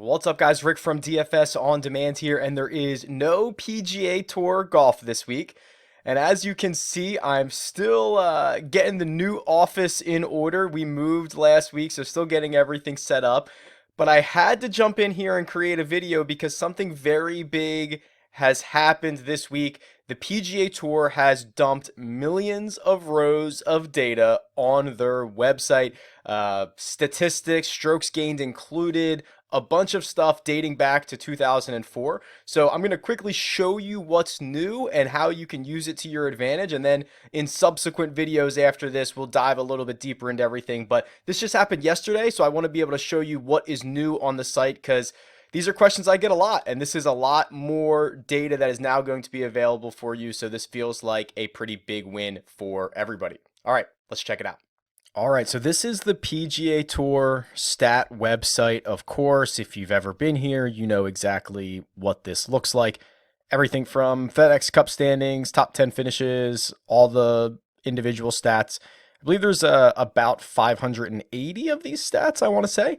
What's up, guys? Rick from DFS On Demand here, and there is no PGA Tour golf this week. And as you can see, I'm still getting the new office in order. We moved last week, so still getting everything set up. But I had to jump in here and create a video because something very big has happened this week. The PGA Tour has dumped millions of rows of data on their website, statistics, strokes gained included, a bunch of stuff dating back to 2004. So I'm going to quickly show you what's new and how you can use it to your advantage. And then in subsequent videos after this, we'll dive a little bit deeper into everything. But this just happened yesterday, so I want to be able to show you what is new on the site because these are questions I get a lot, and this is a lot more data that is now going to be available for you. So this feels like a pretty big win for everybody. All right, let's check it out. All right, so this is the PGA Tour stat website. Of course, if you've ever been here, you know exactly what this looks like. Everything from FedEx Cup standings, top 10 finishes, all the individual stats. I believe there's about 580 of these stats, I want to say.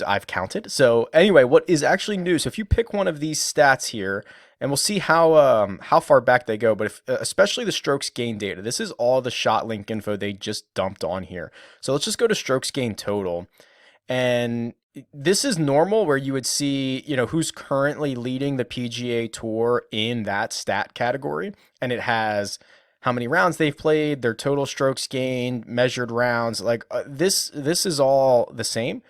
I've counted. So anyway, what is actually new? So if you pick one of these stats here, and we'll see how far back they go, but if, especially the strokes gain data. This is all the shot link info they just dumped on here. So let's just go to strokes gain total, and this is normal where you would see, you know, who's currently leading the PGA Tour in that stat category, and it has how many rounds they've played, their total strokes gained, measured rounds. Like this is all the same.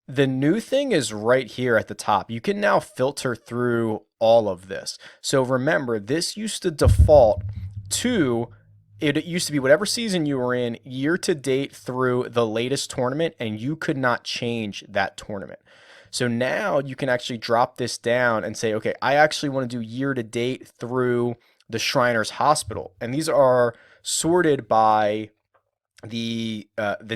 The new thing is right here at the top. You can now filter through all of this. So remember, this used to default to, it used to be whatever season you were in, year to date through the latest tournament, and you could not change that tournament. So now you can actually drop this down and say, okay, I actually want to do year to date through the Shriners Hospital. And these are sorted by the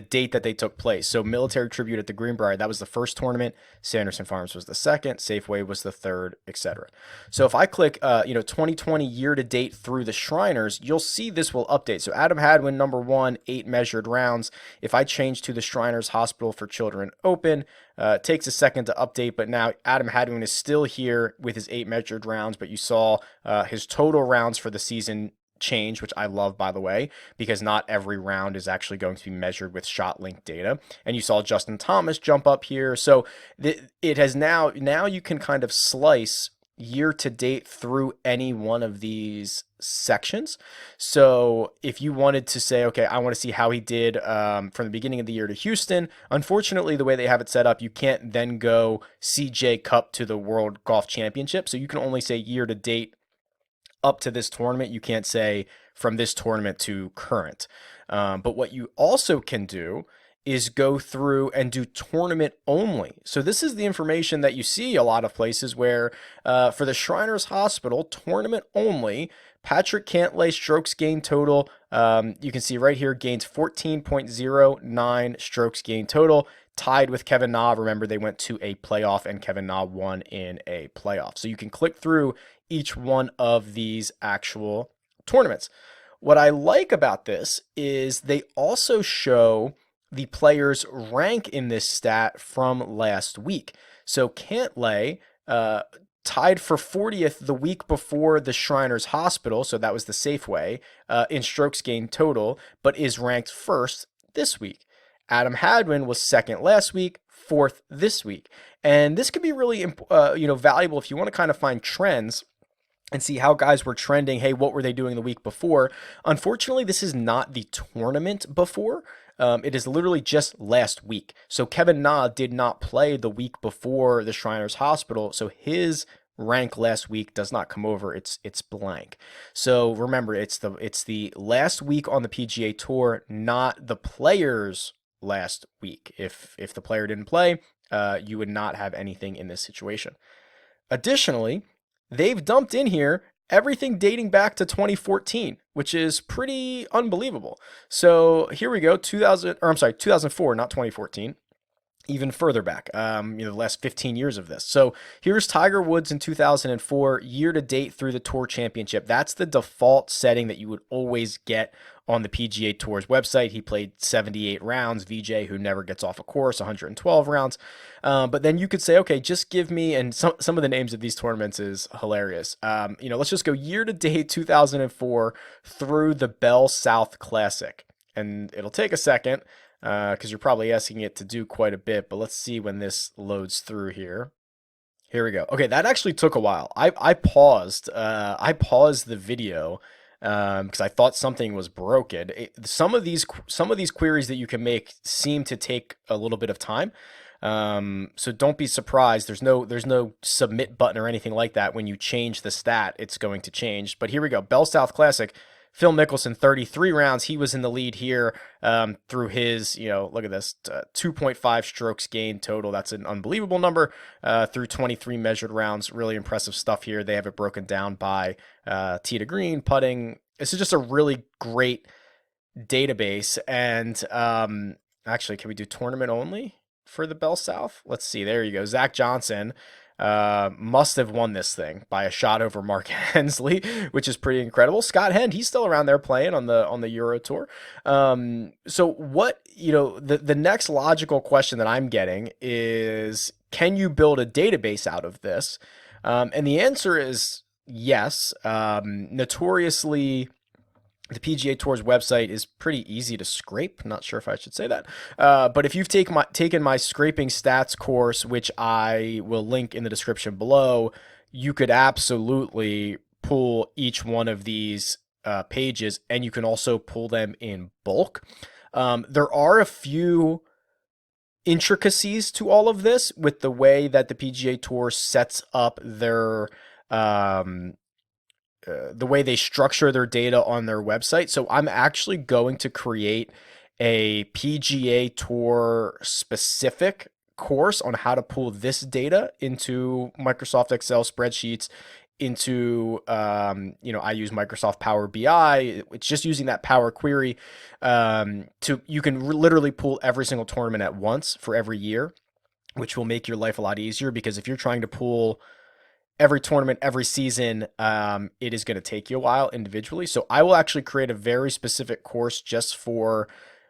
date that they took place. So Military Tribute at the Greenbrier, that was the first tournament. Sanderson Farms was the second. Safeway was the third, etc. So if I click 2020 year to date through the Shriners, you'll see this will update. So Adam Hadwin, number 1, 8 measured rounds. If I change to the Shriners Hospital for Children Open, it takes a second to update, but now Adam Hadwin is still here with his 8 measured rounds, but you saw his total rounds for the season change, which I love, by the way, because not every round is actually going to be measured with shot link data. And you saw Justin Thomas jump up here. So it has now you can kind of slice year to date through any one of these sections. So if you wanted to say, okay, I want to see how he did from the beginning of the year to Houston, unfortunately, the way they have it set up, you can't then go CJ Cup to the World Golf Championship. So you can only say year to date up to this tournament. You can't say from this tournament to current. But what you also can do is go through and do tournament only. So this is the information that you see a lot of places where for the Shriners Hospital, tournament only, Patrick Cantlay strokes gain total, you can see right here, gains 14.09 strokes gain total, tied with Kevin Na. Remember, they went to a playoff and Kevin Na won in a playoff. So you can click through each one of these actual tournaments. What I like about this is they also show the players' rank in this stat from last week. So Cantlay tied for 40th the week before the Shriners Hospital, so that was the Safeway, in strokes gained total, but is ranked first this week. Adam Hadwin was second last week, fourth this week. And this could be really valuable if you want to kind of find trends and see how guys were trending. Hey, what were they doing the week before? Unfortunately, this is not the tournament before. It is literally just last week. So Kevin Na did not play the week before the Shriners Hospital, so his rank last week does not come over. It's blank. So remember, it's the last week on the PGA Tour, not the players last week. If the player didn't play, you would not have anything in this situation. Additionally, they've dumped in here everything dating back to 2014, which is pretty unbelievable. So here we go, 2004, not 2014. even further back, the last 15 years of this. So here's Tiger Woods in 2004, year to date through the Tour Championship. That's the default setting that you would always get on the PGA Tour's website. He played 78 rounds. VJ, who never gets off a course, 112 rounds. But then you could say, okay, just give me, and some of the names of these tournaments is hilarious. Let's just go year to date 2004 through the Bell South Classic. And it'll take a second, because you're probably asking it to do quite a bit, but let's see when this loads through here. Here we go. Okay, that actually took a while. I paused the video because I thought something was broken. Some of these queries that you can make seem to take a little bit of time. So don't be surprised. There's no submit button or anything like that. When you change the stat, it's going to change. But here we go. Bell South Classic. Phil Mickelson, 33 rounds. He was in the lead here through his, look at this, 2.5 strokes gained total. That's an unbelievable number through 23 measured rounds. Really impressive stuff here. They have it broken down by tee to green, putting. This is just a really great database. And actually, can we do tournament only for the Bell South? Let's see. There you go. Zach Johnson must have won this thing by a shot over Mark Hensley, which is pretty incredible. Scott Hend, he's still around there playing on the Euro Tour. So what, the next logical question that I'm getting is, can you build a database out of this? And the answer is yes. Notoriously, the PGA Tour's website is pretty easy to scrape. Not sure if I should say that. But if you've taken my scraping stats course, which I will link in the description below, you could absolutely pull each one of these pages, and you can also pull them in bulk. There are a few intricacies to all of this with the way that the PGA Tour sets up their the way they structure their data on their website. So I'm actually going to create a PGA Tour specific course on how to pull this data into Microsoft Excel spreadsheets, into, I use Microsoft Power BI. It's just using that Power Query you can literally pull every single tournament at once for every year, which will make your life a lot easier, because if you're trying to pull every tournament, every season, it is going to take you a while individually. So I will actually create a very specific course just for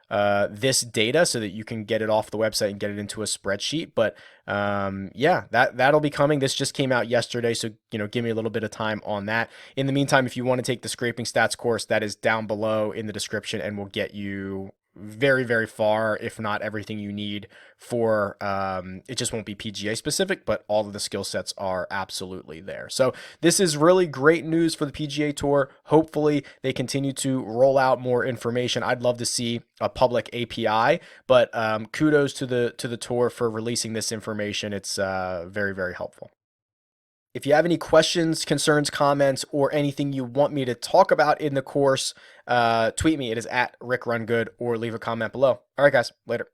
this data so that you can get it off the website and get it into a spreadsheet. But yeah, that'll be coming. This just came out yesterday, so give me a little bit of time on that. In the meantime, if you want to take the scraping stats course, that is down below in the description, and will get you very, very far, if not everything you need for it. Just won't be PGA specific, but all of the skill sets are absolutely there. So this is really great news for the PGA Tour. Hopefully they continue to roll out more information. I'd love to see a public API, but kudos to the tour for releasing this information. It's very, very helpful. If you have any questions, concerns, comments, or anything you want me to talk about in the course, tweet me. It is at RickRunGood, or leave a comment below. All right, guys, later.